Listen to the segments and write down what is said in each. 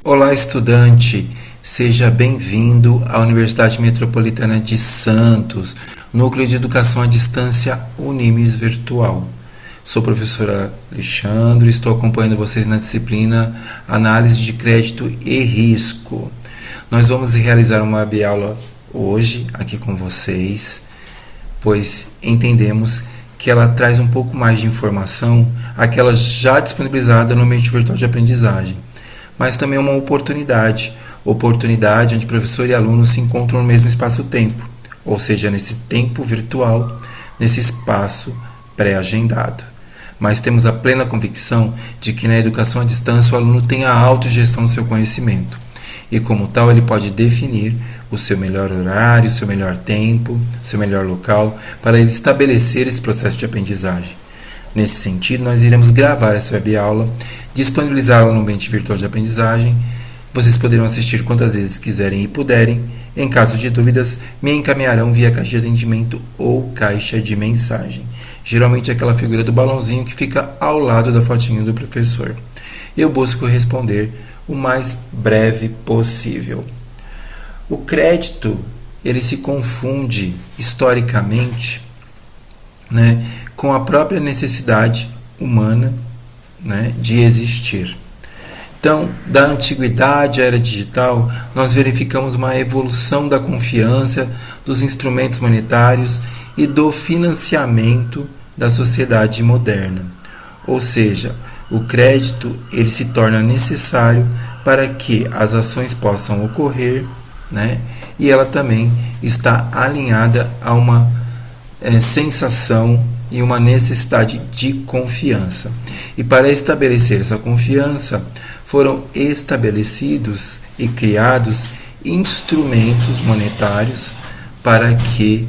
Olá, estudante! Seja bem-vindo à Universidade Metropolitana de Santos, Núcleo de Educação à Distância Unimes Virtual. Sou o professor Alexandre e estou acompanhando vocês na disciplina Análise de Crédito e Risco. Nós vamos realizar uma aula hoje aqui com vocês, pois entendemos que ela traz um pouco mais de informação àquela já disponibilizada no ambiente virtual de aprendizagem, mas também é uma oportunidade onde professor e aluno se encontram no mesmo espaço-tempo, ou seja, nesse tempo virtual, nesse espaço pré-agendado. Mas temos a plena convicção de que na educação à distância o aluno tem a autogestão do seu conhecimento e, como tal, ele pode definir o seu melhor horário, o seu melhor tempo, o seu melhor local para ele estabelecer esse processo de aprendizagem. Nesse sentido, nós iremos gravar essa web-aula, disponibilizá-la no ambiente virtual de aprendizagem. Vocês poderão assistir quantas vezes quiserem e puderem. Em caso de dúvidas, me encaminharão via caixa de atendimento ou caixa de mensagem. Geralmente é aquela figura do balãozinho que fica ao lado da fotinho do professor. Eu busco responder o mais breve possível. O crédito, ele se confunde historicamente, com a própria necessidade humana, de existir. Então, da antiguidade à era digital, nós verificamos uma evolução da confiança, dos instrumentos monetários e do financiamento da sociedade moderna. Ou seja, o crédito ele se torna necessário para que as ações possam ocorrer, e ela também está alinhada a uma sensação e uma necessidade de confiança. E para estabelecer essa confiança, foram estabelecidos e criados instrumentos monetários para que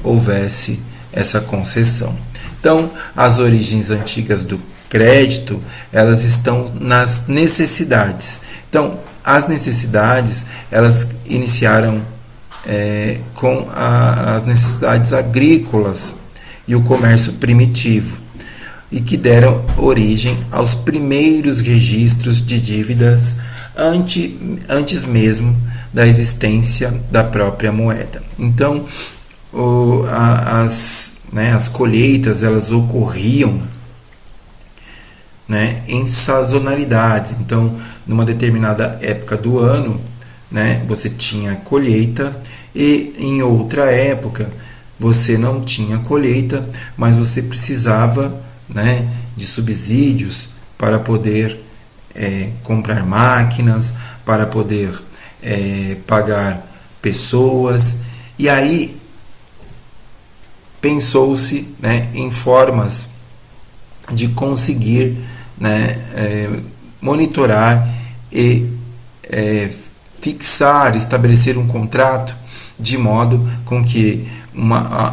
houvesse essa concessão. Então, as origens antigas do crédito, elas estão nas necessidades. Então, as necessidades, elas iniciaram com as necessidades agrícolas e o comércio primitivo, e que deram origem aos primeiros registros de dívidas antes mesmo da existência da própria moeda. Então, as colheitas elas ocorriam em sazonalidades. Então, numa determinada época do ano, você tinha colheita, e em outra época você não tinha colheita, mas você precisava de subsídios para poder comprar máquinas, para poder pagar pessoas. E aí pensou-se em formas de conseguir monitorar e fixar, estabelecer um contrato de modo com que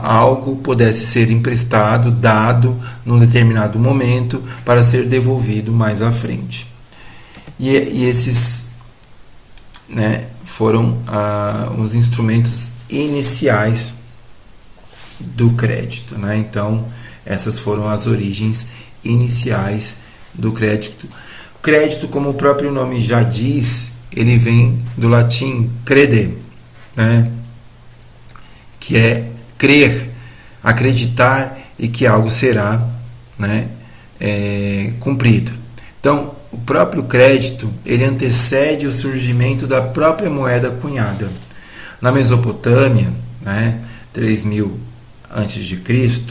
algo pudesse ser emprestado, dado num determinado momento para ser devolvido mais à frente. E esses foram os instrumentos iniciais do crédito. Então, essas foram as origens iniciais do crédito. O crédito, como o próprio nome já diz, ele vem do latim crede, que é crer, acreditar e que algo será cumprido. Então, o próprio crédito ele antecede o surgimento da própria moeda cunhada. Na Mesopotâmia, 3000 a.C.,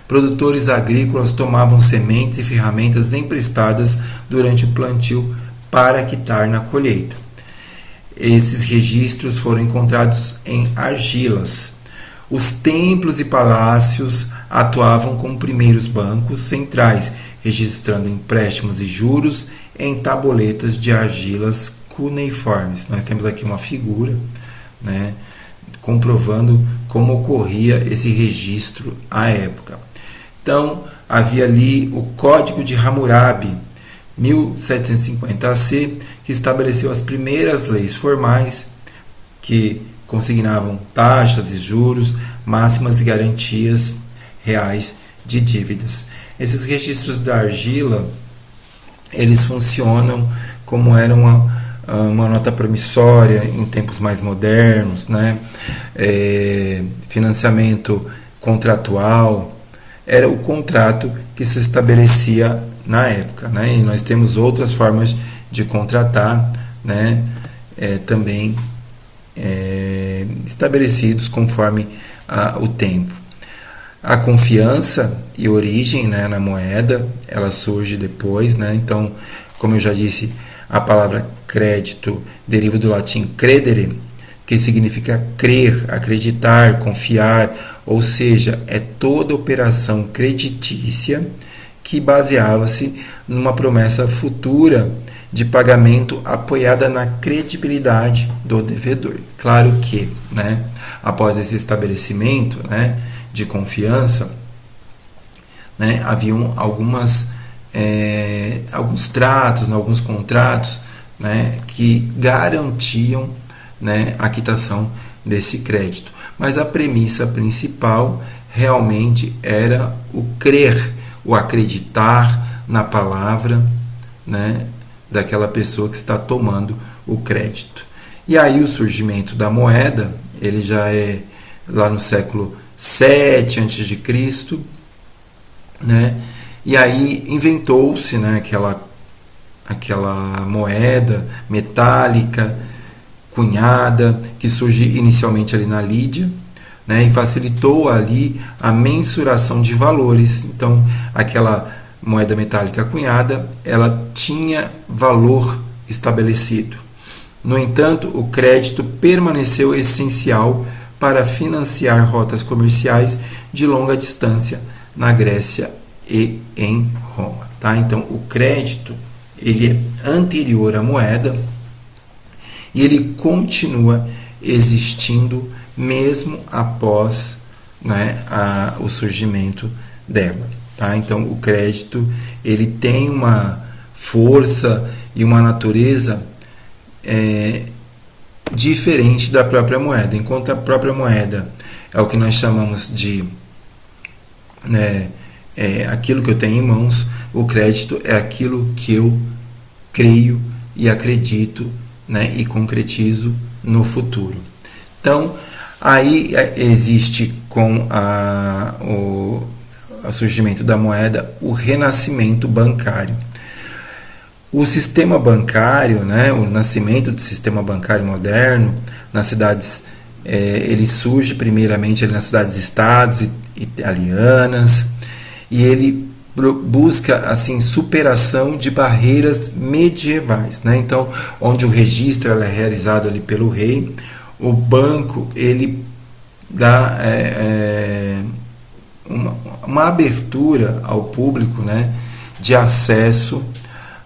produtores agrícolas tomavam sementes e ferramentas emprestadas durante o plantio para quitar na colheita. Esses registros foram encontrados em argilas. Os templos e palácios atuavam como primeiros bancos centrais, registrando empréstimos e juros em tabuletas de argilas cuneiformes. Nós temos aqui uma figura, comprovando como ocorria esse registro à época. Então, havia ali o Código de Hammurabi, 1750 AC, que estabeleceu as primeiras leis formais que consignavam taxas e juros, máximas e garantias reais de dívidas. Esses registros da argila, eles funcionam como era uma nota promissória em tempos mais modernos, né? Financiamento contratual, era o contrato que se estabelecia na época, né? E nós temos outras formas de contratar, né? Também estabelecidos conforme o tempo. A confiança e origem, né, na moeda, ela surge depois, né? Então, como eu já disse, a palavra crédito deriva do latim credere, que significa crer, acreditar, confiar, ou seja, é toda operação creditícia que baseava-se numa promessa futura de pagamento apoiada na credibilidade do devedor. Claro que, né, após esse estabelecimento, né, de confiança, né, haviam alguns tratos, né, alguns contratos, né, que garantiam, né, a quitação desse crédito. Mas a premissa principal realmente era o crer, o acreditar na palavra, né, daquela pessoa que está tomando o crédito. E aí o surgimento da moeda, ele já é lá no século 7 a.C., né? E aí inventou-se, né, aquela moeda metálica cunhada que surge inicialmente ali na Lídia, né, e facilitou ali a mensuração de valores. Então, aquela moeda metálica cunhada, ela tinha valor estabelecido. No entanto, o crédito permaneceu essencial para financiar rotas comerciais de longa distância na Grécia e em Roma. Tá? Então, o crédito ele é anterior à moeda e ele continua existindo mesmo após, né, o surgimento dela. Tá? Então, o crédito ele tem uma força e uma natureza diferente da própria moeda. Enquanto a própria moeda é o que nós chamamos de, né, aquilo que eu tenho em mãos, o crédito é aquilo que eu creio e acredito, né, e concretizo no futuro. Então, aí existe com o surgimento da moeda o renascimento bancário. O sistema bancário, né, o nascimento do sistema bancário moderno nas cidades, ele surge primeiramente ali nas cidades-estados italianas, e ele busca assim superação de barreiras medievais, né? Então, onde o registro é realizado ali pelo rei, o banco ele dá uma abertura ao público, né, de acesso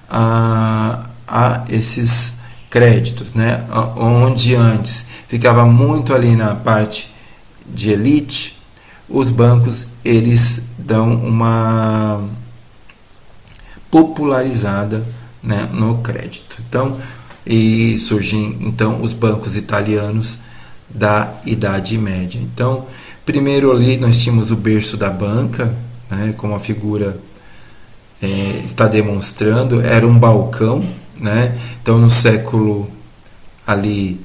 a esses créditos, né? Onde antes ficava muito ali na parte de elite, os bancos eles dão uma popularizada, né, no crédito. Então, e surgem então os bancos italianos da Idade Média. Então, primeiro ali nós tínhamos o berço da banca, né, como a figura está demonstrando, era um balcão, né? Então no século ali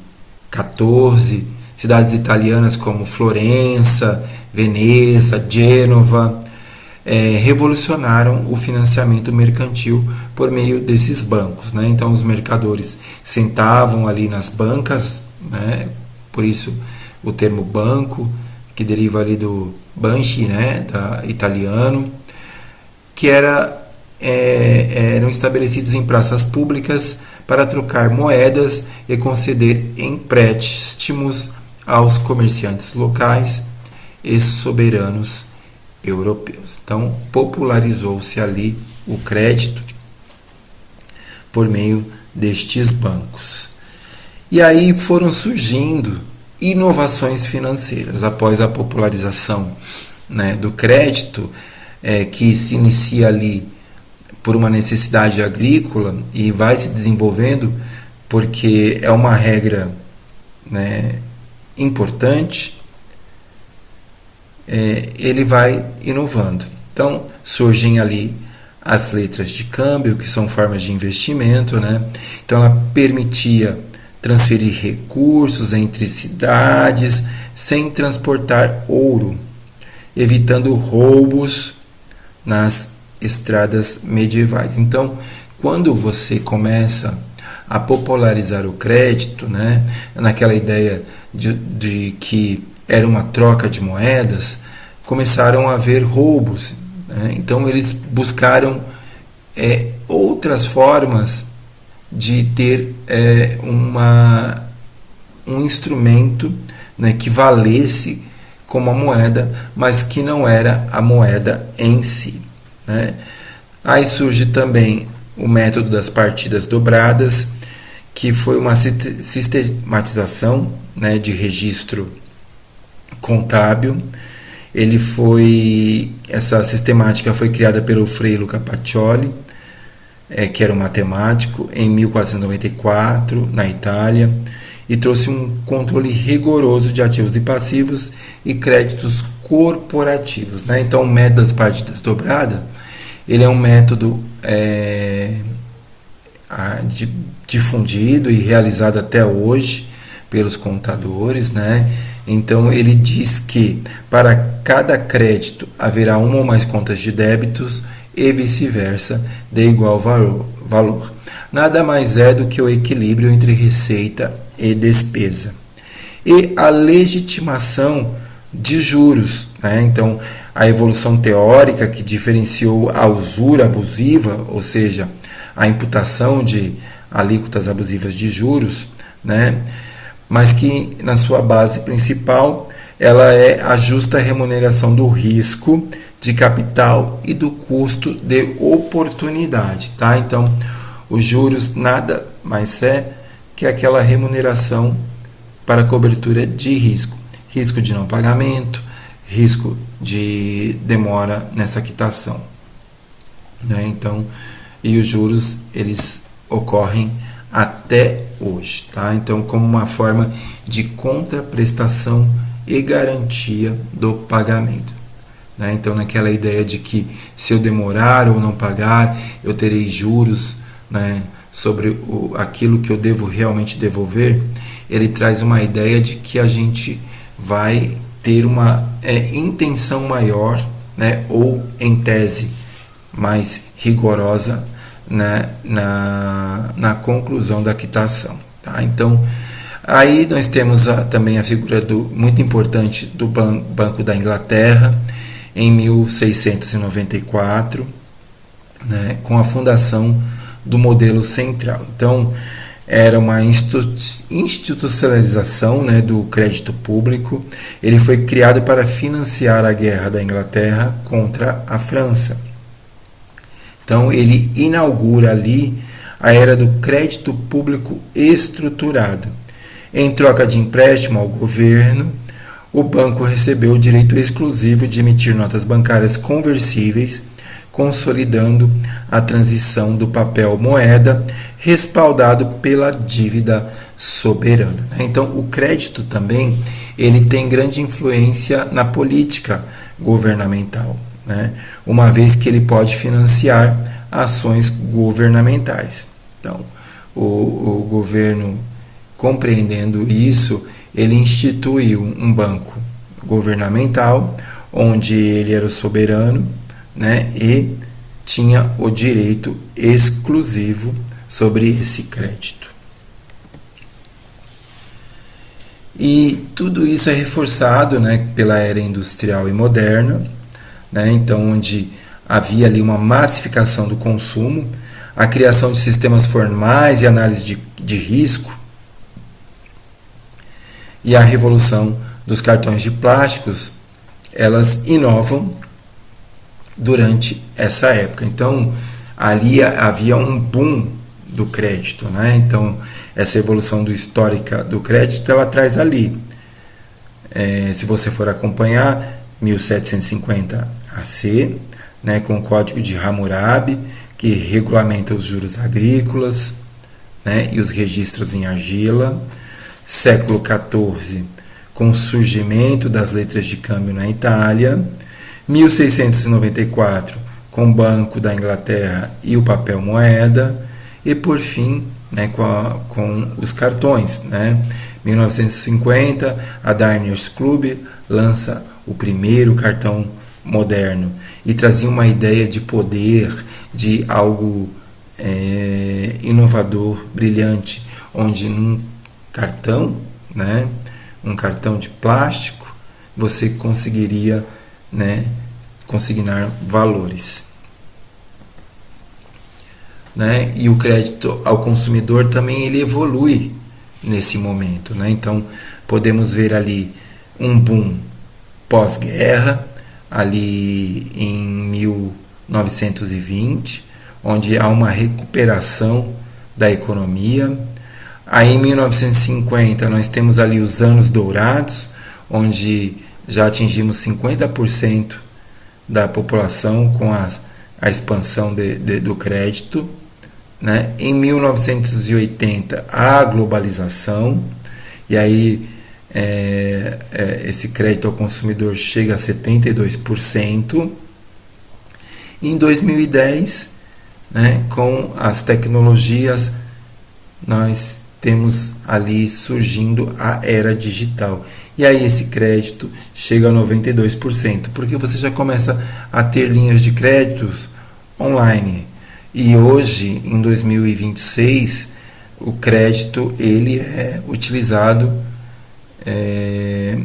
14, cidades italianas como Florença, Veneza, Gênova revolucionaram o financiamento mercantil por meio desses bancos, né? Então os mercadores sentavam ali nas bancas, né? Por isso o termo banco, que deriva ali do banchi, né, italiano, que eram estabelecidos em praças públicas para trocar moedas e conceder empréstimos aos comerciantes locais e soberanos europeus. Então, popularizou-se ali o crédito por meio destes bancos. E aí foram surgindo inovações financeiras após a popularização, né, do crédito, que se inicia ali por uma necessidade agrícola e vai se desenvolvendo porque é uma regra, né, importante, ele vai inovando. Então surgem ali as letras de câmbio, que são formas de investimento, né? Então ela permitia transferir recursos entre cidades sem transportar ouro, evitando roubos nas estradas medievais. Então, quando você começa a popularizar o crédito, né, naquela ideia de que era uma troca de moedas, começaram a haver roubos, né? Então eles buscaram outras formas de ter um instrumento, né, que valesse como a moeda, mas que não era a moeda em si, né? Aí surge também o método das partidas dobradas, que foi uma sistematização, né, de registro contábil. Essa sistemática foi criada pelo Frei Luca Pacioli, que era um matemático, em 1494, na Itália, e trouxe um controle rigoroso de ativos e passivos e créditos corporativos, né? Então, o método das partidas dobradas, ele é um método difundido e realizado até hoje pelos contadores, né? Então ele diz que para cada crédito haverá uma ou mais contas de débitos e vice-versa de igual valor. Nada mais é do que o equilíbrio entre receita e despesa. E a legitimação de juros, né? Então a evolução teórica que diferenciou a usura abusiva, ou seja, a imputação de alíquotas abusivas de juros, né? Mas que na sua base principal ela é a justa remuneração do risco de capital e do custo de oportunidade, tá? Então, os juros nada mais é que aquela remuneração para cobertura de risco, risco de não pagamento, risco de demora nessa quitação, né? Então, e os juros eles ocorrem até hoje, tá? Então, como uma forma de contraprestação e garantia do pagamento, né? Então, naquela ideia de que se eu demorar ou não pagar, eu terei juros, né, sobre aquilo que eu devo realmente devolver, ele traz uma ideia de que a gente vai ter uma intenção maior, né, ou em tese mais rigorosa, né, na conclusão da quitação, tá? Então, aí nós temos também a figura muito importante do Banco da Inglaterra, em 1694, né, com a fundação do modelo central. Então, era uma institucionalização, né, do crédito público. Ele foi criado para financiar a guerra da Inglaterra contra a França. Então, ele inaugura ali a era do crédito público estruturado. Em troca de empréstimo ao governo, o banco recebeu o direito exclusivo de emitir notas bancárias conversíveis, consolidando a transição do papel moeda, respaldado pela dívida soberana. Então, o crédito também ele tem grande influência na política governamental, né? Uma vez que ele pode financiar ações governamentais. Então, o governo, compreendendo isso, ele instituiu um banco governamental, onde ele era o soberano, né, e tinha o direito exclusivo sobre esse crédito. E tudo isso é reforçado, né, pela era industrial e moderna, né, então onde havia ali uma massificação do consumo, a criação de sistemas formais e análise de risco, e a revolução dos cartões de plásticos, elas inovam durante essa época. Então, ali havia um boom do crédito, né? Então, essa evolução histórica do crédito, ela traz ali, se você for acompanhar, 1750 AC, né, com o Código de Hammurabi, que regulamenta os juros agrícolas, né, e os registros em argila. Século XIV, com o surgimento das letras de câmbio na Itália. 1694, com o Banco da Inglaterra e o papel moeda, e por fim, né, com os cartões. Né? 1950, a Diners Club lança o primeiro cartão moderno e trazia uma ideia de poder, de algo inovador, brilhante, onde num cartão, né, um cartão de plástico, você conseguiria, né, consignar valores. Né? E o crédito ao consumidor também ele evolui nesse momento. Né? Então, podemos ver ali um boom pós-guerra, ali em 1920, onde há uma recuperação da economia. Aí, em 1950, nós temos ali os anos dourados, onde já atingimos 50% da população com a expansão do crédito. Né? Em 1980, a globalização, e aí esse crédito ao consumidor chega a 72%. Em 2010, né, com as tecnologias, nós temos ali surgindo a era digital. E aí esse crédito chega a 92%, porque você já começa a ter linhas de créditos online. E hoje, em 2026, o crédito ele é utilizado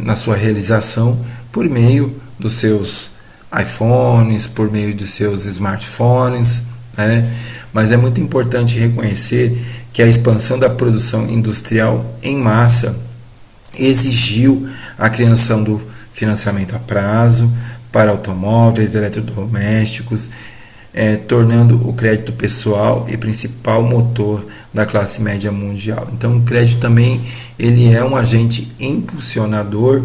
na sua realização por meio dos seus iPhones, por meio dos seus smartphones. Né? Mas é muito importante reconhecer que a expansão da produção industrial em massa exigiu a criação do financiamento a prazo para automóveis, eletrodomésticos, tornando o crédito pessoal e principal motor da classe média mundial. Então, o crédito também ele é um agente impulsionador,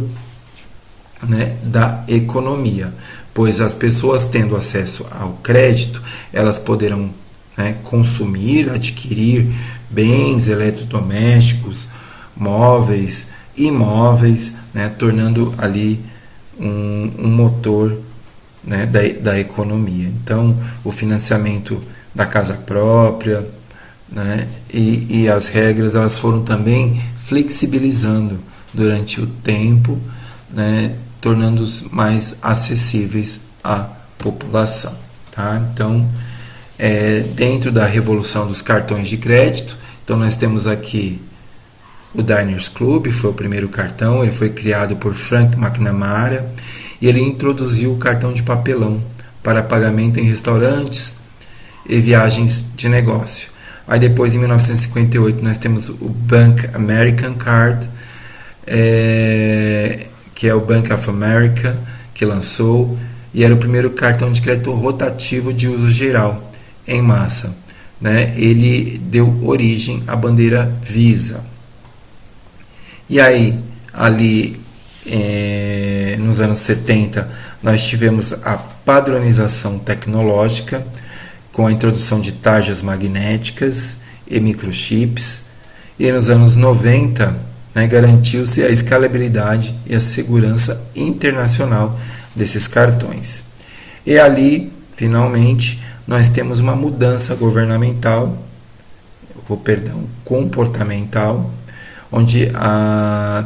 né, da economia, pois as pessoas tendo acesso ao crédito, elas poderão, né, consumir, adquirir bens eletrodomésticos, móveis, imóveis, né, tornando ali um motor, né, da economia. Então, o financiamento da casa própria, né, e as regras elas foram também flexibilizando durante o tempo, né, tornando-os mais acessíveis à população. Tá? Então, dentro da revolução dos cartões de crédito, então nós temos aqui o Diners Club, foi o primeiro cartão, ele foi criado por Frank McNamara, e ele introduziu o cartão de papelão para pagamento em restaurantes e viagens de negócio. Aí depois, em 1958, nós temos o Bank American Card, que é o Bank of America, que lançou, e era o primeiro cartão de crédito rotativo de uso geral, em massa. Né? Ele deu origem à bandeira Visa. E aí, ali nos anos 70, nós tivemos a padronização tecnológica com a introdução de tarjas magnéticas e microchips, e nos anos 90, né, garantiu-se a escalabilidade e a segurança internacional desses cartões. E ali, finalmente, nós temos uma mudança comportamental, onde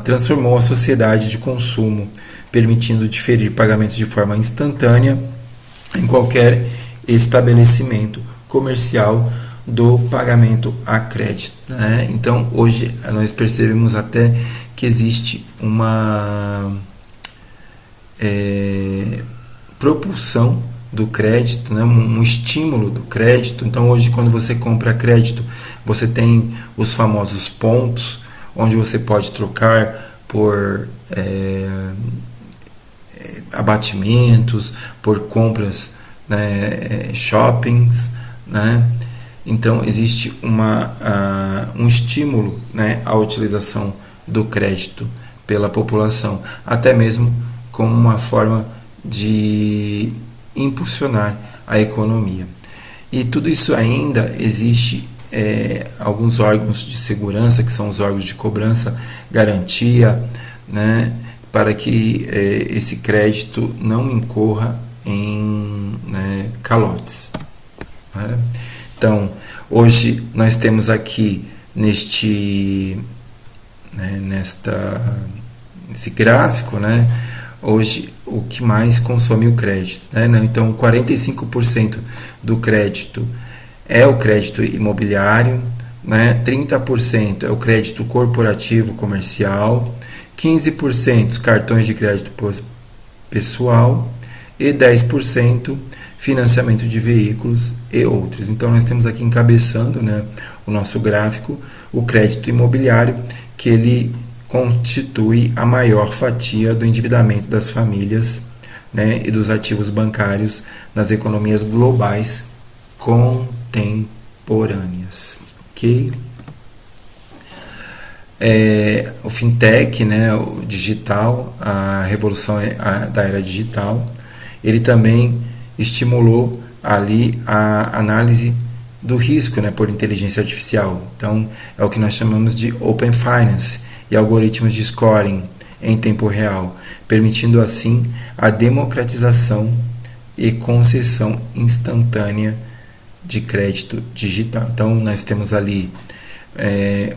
transformou a sociedade de consumo, permitindo diferir pagamentos de forma instantânea em qualquer estabelecimento comercial do pagamento a crédito. Né? Então, hoje, nós percebemos até que existe uma propulsão do crédito, né? Um estímulo do crédito. Então, hoje, quando você compra crédito, você tem os famosos pontos, onde você pode trocar por abatimentos, por compras, né, shoppings, né? Então existe um estímulo, né, à utilização do crédito pela população, até mesmo como uma forma de impulsionar a economia. E tudo isso ainda existe alguns órgãos de segurança, que são os órgãos de cobrança, garantia, né, para que esse crédito não incorra em, né, calotes. Né? Então, hoje nós temos aqui nesse gráfico, né, hoje o que mais consome o crédito. Né? Então, 45% do crédito é o crédito imobiliário, né? 30% é o crédito corporativo comercial, 15% cartões de crédito pessoal e 10% financiamento de veículos e outros. Então, nós temos aqui encabeçando, né, o nosso gráfico, o crédito imobiliário, que ele constitui a maior fatia do endividamento das famílias, né, e dos ativos bancários nas economias globais contemporâneas. Ok? O fintech, né, o digital, a revolução da era digital, ele também estimulou ali a análise do risco, né, por inteligência artificial. Então, é o que nós chamamos de Open Finance e algoritmos de scoring em tempo real, permitindo assim a democratização e concessão instantânea de crédito digital. Então, nós temos ali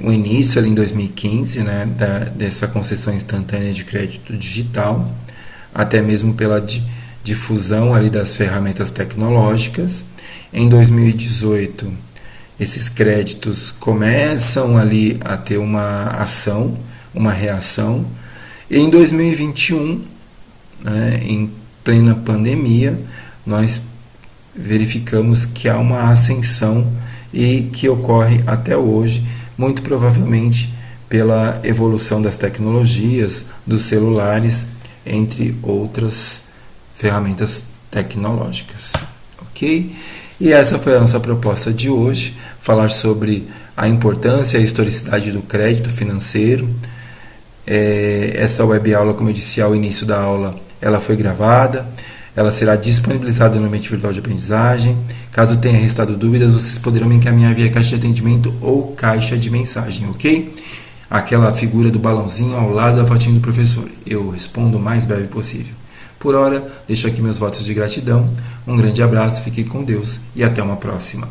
o início ali em 2015, né, dessa concessão instantânea de crédito digital, até mesmo pela difusão ali das ferramentas tecnológicas. Em 2018, esses créditos começam ali a ter uma ação, uma reação, e em 2021, né, em plena pandemia, nós verificamos que há uma ascensão e que ocorre até hoje, muito provavelmente pela evolução das tecnologias, dos celulares, entre outras ferramentas tecnológicas. Ok? E essa foi a nossa proposta de hoje, falar sobre a importância e a historicidade do crédito financeiro. Essa web aula, como eu disse ao início da aula, ela foi gravada, ela será disponibilizada no ambiente virtual de aprendizagem. Caso tenha restado dúvidas, vocês poderão me encaminhar via caixa de atendimento ou caixa de mensagem, ok? Aquela figura do balãozinho ao lado da fotinha do professor. Eu respondo o mais breve possível. Por hora, deixo aqui meus votos de gratidão. Um grande abraço, fique com Deus e até uma próxima.